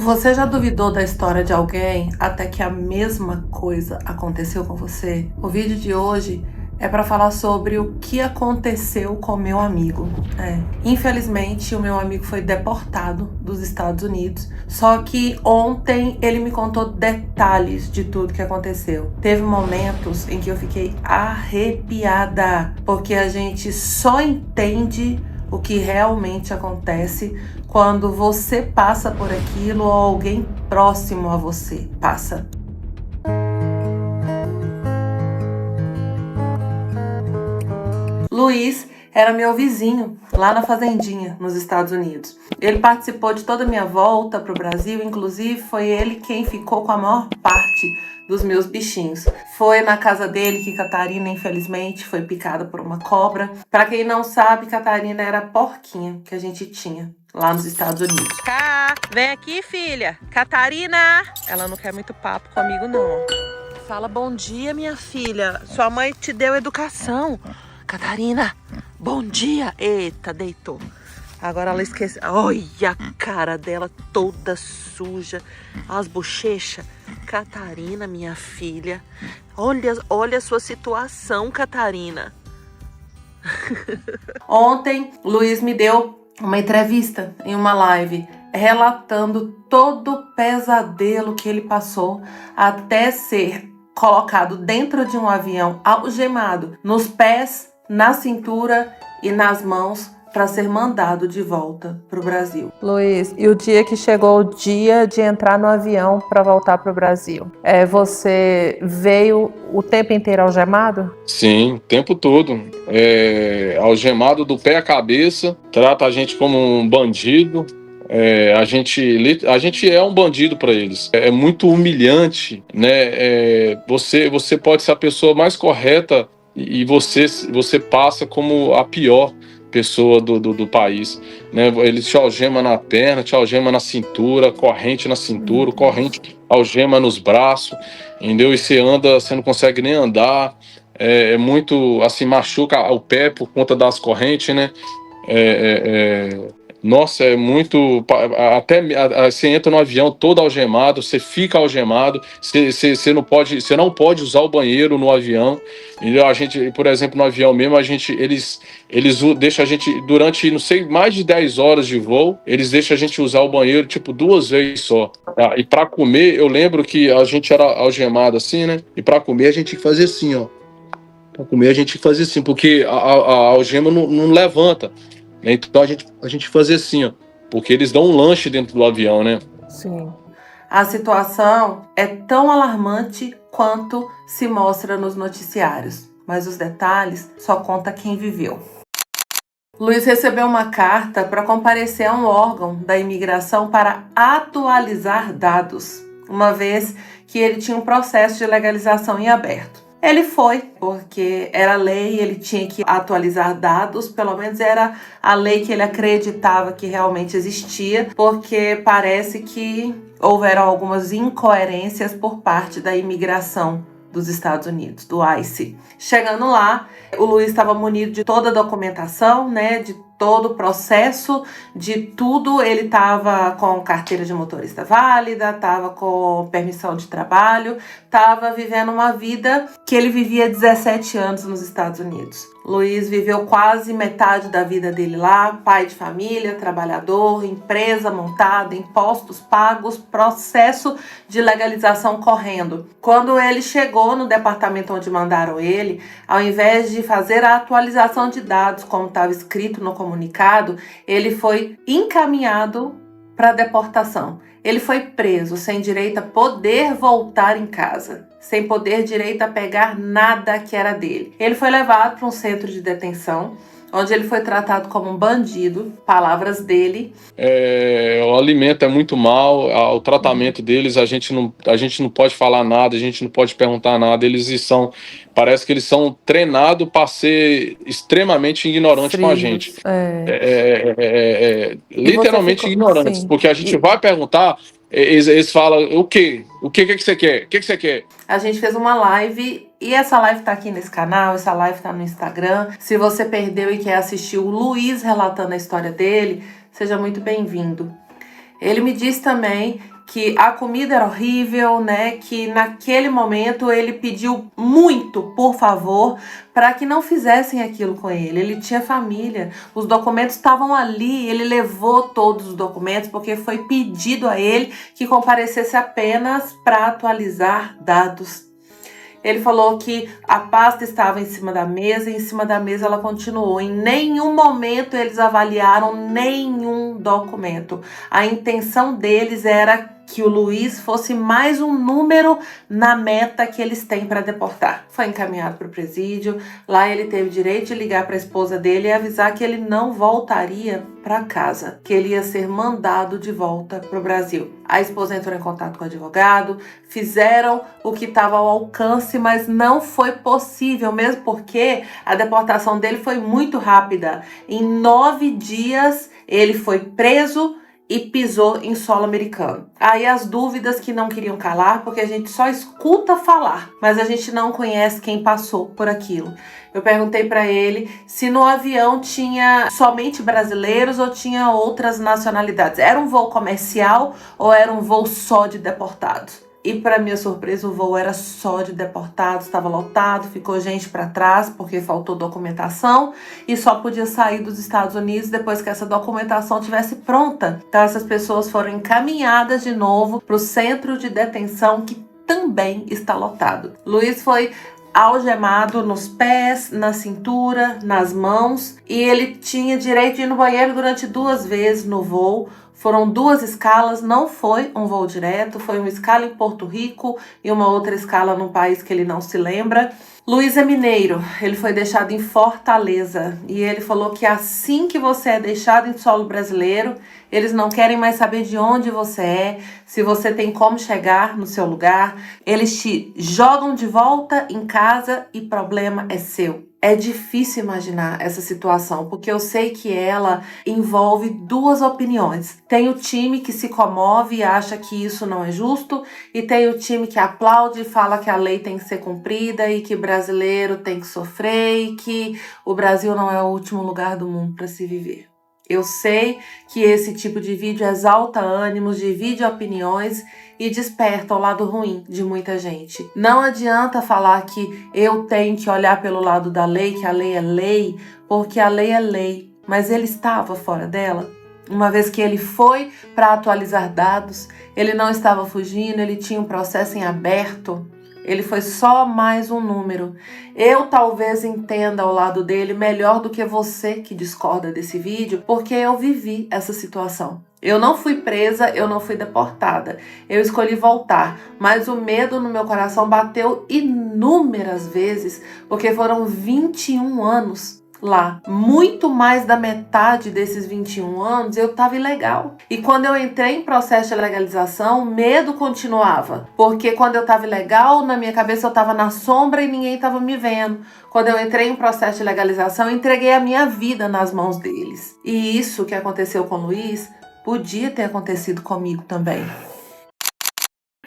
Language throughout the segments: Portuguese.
Você já duvidou da história de alguém até que a mesma coisa aconteceu com você? O vídeo de hoje é para falar sobre o que aconteceu com meu amigo. Infelizmente, o meu amigo foi deportado dos Estados Unidos, só que ontem ele me contou detalhes de tudo que aconteceu. Teve momentos em que eu fiquei arrepiada, porque a gente só entende o que realmente acontece quando você passa por aquilo ou alguém próximo a você passa. Luiz era meu vizinho lá na fazendinha nos Estados Unidos. Ele participou de toda a minha volta para o Brasil, inclusive foi ele quem ficou com a maior parte dos meus bichinhos. Foi na casa dele que Catarina, infelizmente, foi picada por uma cobra. Para quem não sabe, Catarina era a porquinha que a gente tinha lá nos Estados Unidos. Cá, vem aqui, filha. Catarina! Ela não quer muito papo comigo, não. Fala bom dia, minha filha. Sua mãe te deu educação. Catarina, bom dia. Eita, deitou. Agora ela esqueceu. Olha a cara dela toda suja. As bochechas. Catarina, minha filha. Olha a sua situação, Catarina. Ontem, Luiz me deu uma entrevista em uma live, relatando todo o pesadelo que ele passou até ser colocado dentro de um avião algemado, nos pés, na cintura e nas mãos, para ser mandado de volta para o Brasil. Luiz, e o dia que chegou o dia de entrar no avião para voltar para o Brasil, você veio o tempo inteiro algemado? Sim, o tempo todo. Algemado do pé à cabeça, trata a gente como um bandido. A gente é um bandido para eles. É muito humilhante, né? Você pode ser a pessoa mais correta e você passa como a pior pessoa do país, né? Eles te algemam na perna, te algemam na cintura, corrente na cintura, corrente algema nos braços, entendeu? E você anda, você não consegue nem andar. É muito, assim, machuca o pé por conta das correntes, né? Nossa, é muito. Até você entra no avião todo algemado, você fica algemado, você não pode usar o banheiro no avião. E a gente, por exemplo, no avião mesmo, eles deixam a gente, durante, não sei, mais de 10 horas de voo, eles deixam a gente usar o banheiro, tipo, 2 vezes só. E para comer, eu lembro que a gente era algemado assim, né? E para comer a gente tinha que fazer assim, ó. Para comer a gente tinha que fazer assim, porque a algema não levanta. Então a gente fazia assim, ó, porque eles dão um lanche dentro do avião, né? Sim. A situação é tão alarmante quanto se mostra nos noticiários, mas os detalhes só conta quem viveu. Luiz recebeu uma carta para comparecer a um órgão da imigração para atualizar dados, uma vez que ele tinha um processo de legalização em aberto. Ele foi, porque era lei, ele tinha que atualizar dados, pelo menos era a lei que ele acreditava que realmente existia, porque parece que houveram algumas incoerências por parte da imigração dos Estados Unidos, do ICE. Chegando lá, o Luiz estava munido de toda a documentação, né, de todo o processo, de tudo. Ele estava com carteira de motorista válida, estava com permissão de trabalho, estava vivendo uma vida que ele vivia há 17 anos nos Estados Unidos. Luiz viveu quase metade da vida dele lá, pai de família, trabalhador, empresa montada, impostos pagos, processo de legalização correndo. Quando ele chegou no departamento onde mandaram ele, ao invés de fazer a atualização de dados, como estava escrito no comunicado, ele foi encaminhado para deportação. Ele foi preso, sem direito a poder voltar em casa, sem poder direito a pegar nada que era dele. Ele foi levado para um centro de detenção, onde ele foi tratado como um bandido, palavras dele. O alimento é muito mal, o tratamento deles, a gente não pode falar nada, a gente não pode perguntar nada, parece que eles são treinados para ser extremamente ignorantes com a gente. Literalmente ignorantes, Sim. porque a gente vai perguntar, eles falam, o que que você quer? O que você quer? A gente fez uma live e essa live tá aqui nesse canal, essa live tá no Instagram. Se você perdeu e quer assistir o Luiz relatando a história dele, seja muito bem-vindo. Ele me disse também que a comida era horrível, né? Que naquele momento ele pediu muito, por favor, para que não fizessem aquilo com ele. Ele tinha família, os documentos estavam ali, ele levou todos os documentos porque foi pedido a ele que comparecesse apenas para atualizar dados. Ele falou que a pasta estava em cima da mesa e em cima da mesa ela continuou. Em nenhum momento eles avaliaram nenhum documento. A intenção deles era que o Luiz fosse mais um número na meta que eles têm para deportar. Foi encaminhado para o presídio. Lá ele teve direito de ligar para a esposa dele e avisar que ele não voltaria para casa, que ele ia ser mandado de volta para o Brasil. A esposa entrou em contato com o advogado, fizeram o que estava ao alcance, mas não foi possível, mesmo porque a deportação dele foi muito rápida. Em 9 dias ele foi preso e pisou em solo americano. Aí as dúvidas que não queriam calar, porque a gente só escuta falar, mas a gente não conhece quem passou por aquilo. Eu perguntei para ele se no avião tinha somente brasileiros ou tinha outras nacionalidades. Era um voo comercial ou era um voo só de deportados? E para minha surpresa, o voo era só de deportados, estava lotado, ficou gente para trás porque faltou documentação e só podia sair dos Estados Unidos depois que essa documentação estivesse pronta. Então essas pessoas foram encaminhadas de novo para o centro de detenção, que também está lotado. Luiz foi algemado nos pés, na cintura, nas mãos, e ele tinha direito de ir no banheiro durante 2 vezes no voo. Foram 2 escalas, não foi um voo direto, foi uma escala em Porto Rico e uma outra escala num país que ele não se lembra. Luiz é mineiro, ele foi deixado em Fortaleza e ele falou que assim que você é deixado em solo brasileiro, eles não querem mais saber de onde você é, se você tem como chegar no seu lugar, eles te jogam de volta em casa e problema é seu. É difícil imaginar essa situação, porque eu sei que ela envolve 2 opiniões. Tem o time que se comove e acha que isso não é justo, e tem o time que aplaude e fala que a lei tem que ser cumprida e que brasileiro tem que sofrer e que o Brasil não é o último lugar do mundo para se viver. Eu sei que esse tipo de vídeo exalta ânimos, divide opiniões e desperta o lado ruim de muita gente. Não adianta falar que eu tenho que olhar pelo lado da lei, que a lei é lei, porque a lei é lei, mas ele estava fora dela. Uma vez que ele foi para atualizar dados, ele não estava fugindo, ele tinha um processo em aberto. Ele foi só mais um número. Eu talvez entenda ao lado dele melhor do que você que discorda desse vídeo, porque eu vivi essa situação. Eu não fui presa, eu não fui deportada. Eu escolhi voltar, mas o medo no meu coração bateu inúmeras vezes, porque foram 21 anos lá. Muito mais da metade desses 21 anos eu estava ilegal. E quando eu entrei em processo de legalização, o medo continuava. Porque quando eu estava ilegal, na minha cabeça eu estava na sombra e ninguém estava me vendo. Quando eu entrei em processo de legalização, eu entreguei a minha vida nas mãos deles. E isso que aconteceu com o Luiz podia ter acontecido comigo também.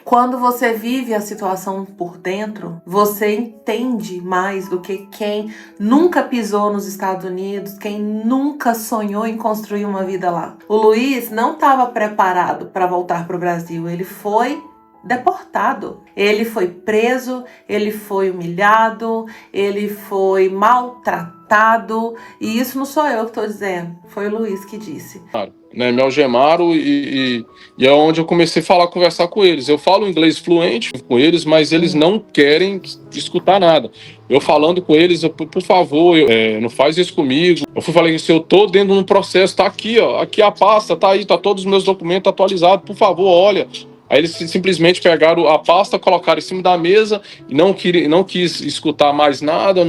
Quando você vive a situação por dentro, você entende mais do que quem nunca pisou nos Estados Unidos, quem nunca sonhou em construir uma vida lá. O Luiz não estava preparado para voltar para o Brasil, ele foi deportado. Ele foi preso, ele foi humilhado, ele foi maltratado, e isso não sou eu que estou dizendo, foi o Luiz que disse. Né, me algemaram e é onde eu comecei a conversar com eles. Eu falo inglês fluente com eles, mas eles não querem escutar nada. Eu falando com eles, por favor, não faz isso comigo. Eu falei assim, eu tô dentro de um processo, tá aqui, ó, aqui a pasta, tá aí, tá todos os meus documentos atualizados, por favor, olha. Aí eles simplesmente pegaram a pasta, colocaram em cima da mesa e não quis escutar mais nada.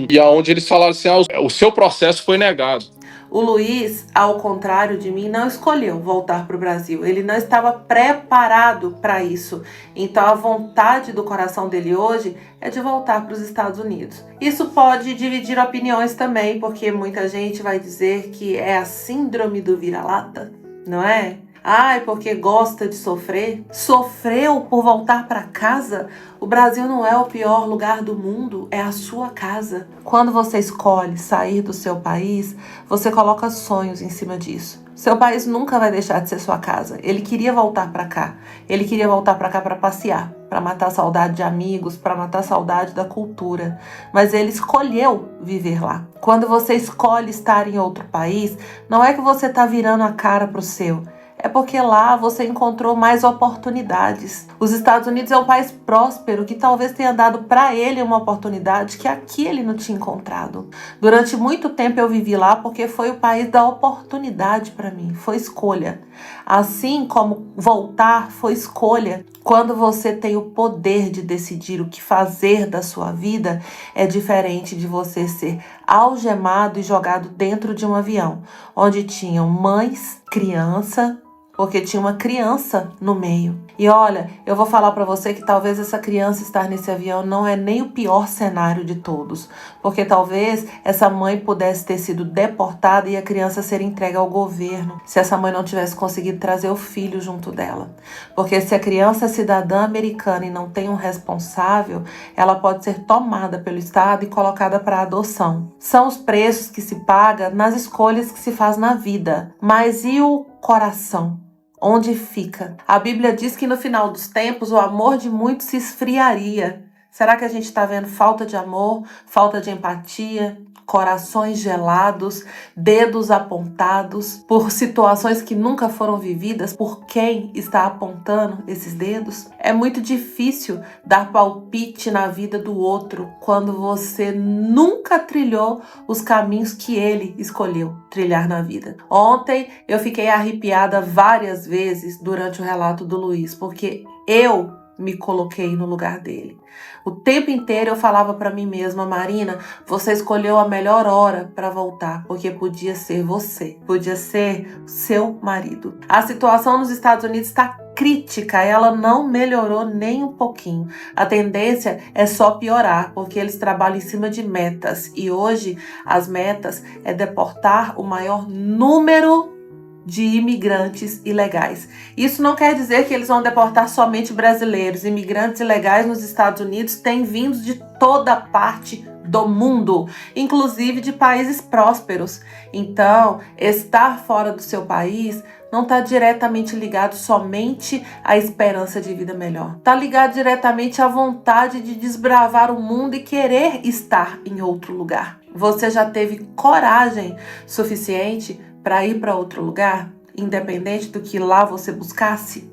E aonde eles falaram assim, o seu processo foi negado. O Luiz, ao contrário de mim, não escolheu voltar para o Brasil. Ele não estava preparado para isso. Então a vontade do coração dele hoje é de voltar para os Estados Unidos. Isso pode dividir opiniões também, porque muita gente vai dizer que é a síndrome do vira-lata, não é? Ai, porque gosta de sofrer. Sofreu por voltar para casa? O Brasil não é o pior lugar do mundo, é a sua casa. Quando você escolhe sair do seu país, você coloca sonhos em cima disso. Seu país nunca vai deixar de ser sua casa. Ele queria voltar para cá. Ele queria voltar para cá para passear, para matar a saudade de amigos, para matar a saudade da cultura. Mas ele escolheu viver lá. Quando você escolhe estar em outro país, não é que você está virando a cara para o seu. É porque lá você encontrou mais oportunidades. Os Estados Unidos é um país próspero que talvez tenha dado para ele uma oportunidade que aqui ele não tinha encontrado. Durante muito tempo eu vivi lá porque foi o país da oportunidade para mim, foi escolha. Assim como voltar foi escolha. Quando você tem o poder de decidir o que fazer da sua vida, é diferente de você ser algemado e jogado dentro de um avião, onde tinham mães, criança, porque tinha uma criança no meio. E olha, eu vou falar para você que talvez essa criança estar nesse avião não é nem o pior cenário de todos, porque talvez essa mãe pudesse ter sido deportada e a criança ser entregue ao governo, se essa mãe não tivesse conseguido trazer o filho junto dela. Porque se a criança é cidadã americana e não tem um responsável, ela pode ser tomada pelo Estado e colocada para adoção. São os preços que se paga nas escolhas que se faz na vida. Mas e o coração? Onde fica? A Bíblia diz que no final dos tempos o amor de muitos se esfriaria. Será que a gente está vendo falta de amor, falta de empatia, corações gelados, dedos apontados por situações que nunca foram vividas, por quem está apontando esses dedos? É muito difícil dar palpite na vida do outro quando você nunca trilhou os caminhos que ele escolheu trilhar na vida. Ontem eu fiquei arrepiada várias vezes durante o relato do Luiz, porque eu me coloquei no lugar dele. O tempo inteiro eu falava para mim mesma: Marina, você escolheu a melhor hora para voltar, porque podia ser você, podia ser seu marido. A situação nos Estados Unidos está crítica, ela não melhorou nem um pouquinho. A tendência é só piorar, porque eles trabalham em cima de metas, e hoje as metas é deportar o maior número de imigrantes ilegais. Isso não quer dizer que eles vão deportar somente brasileiros. Imigrantes ilegais nos Estados Unidos têm vindo de toda parte do mundo, inclusive de países prósperos. Então, estar fora do seu país não está diretamente ligado somente à esperança de vida melhor. Está ligado diretamente à vontade de desbravar o mundo e querer estar em outro lugar. Você já teve coragem suficiente para ir para outro lugar, independente do que lá você buscasse?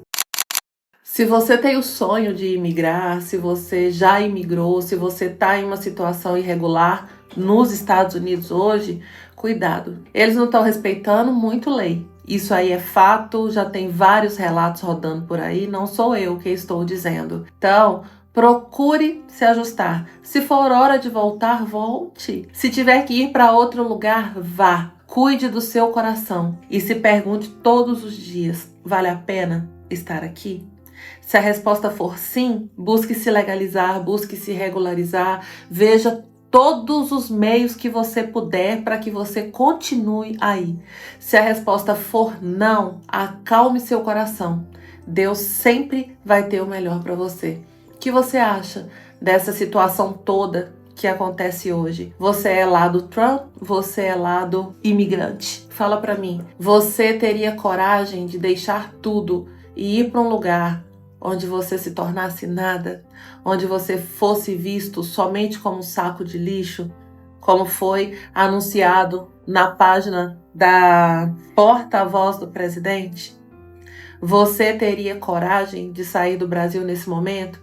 Se você tem o sonho de imigrar, se você já imigrou, se você está em uma situação irregular nos Estados Unidos hoje, cuidado. Eles não estão respeitando muito lei. Isso aí é fato, já tem vários relatos rodando por aí, não sou eu que estou dizendo. Então, procure se ajustar. Se for hora de voltar, volte. Se tiver que ir para outro lugar, vá. Cuide do seu coração e se pergunte todos os dias: vale a pena estar aqui? Se a resposta for sim, busque se legalizar, busque se regularizar, veja todos os meios que você puder para que você continue aí. Se a resposta for não, acalme seu coração. Deus sempre vai ter o melhor para você. O que você acha dessa situação toda que acontece hoje? Você é lado Trump? Você é lado imigrante? Fala pra mim. Você teria coragem de deixar tudo e ir para um lugar onde você se tornasse nada? Onde você fosse visto somente como um saco de lixo? Como foi anunciado na página da porta-voz do presidente? Você teria coragem de sair do Brasil nesse momento?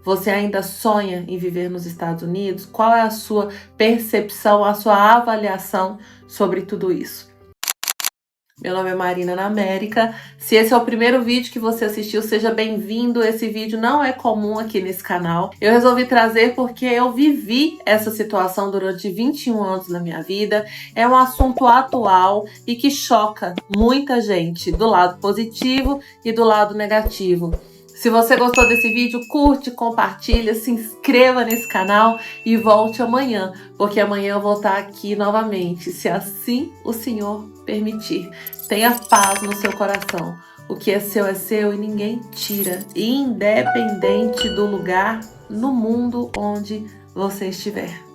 Você ainda sonha em viver nos Estados Unidos? Qual é a sua percepção, a sua avaliação sobre tudo isso? Meu nome é Marina na América. Se esse é o primeiro vídeo que você assistiu, seja bem-vindo. Esse vídeo não é comum aqui nesse canal. Eu resolvi trazer porque eu vivi essa situação durante 21 anos na minha vida. É um assunto atual e que choca muita gente, do lado positivo e do lado negativo. Se você gostou desse vídeo, curte, compartilha, se inscreva nesse canal e volte amanhã, porque amanhã eu vou estar aqui novamente, se assim o Senhor permitir. Tenha paz no seu coração. O que é seu e ninguém tira, independente do lugar no mundo onde você estiver.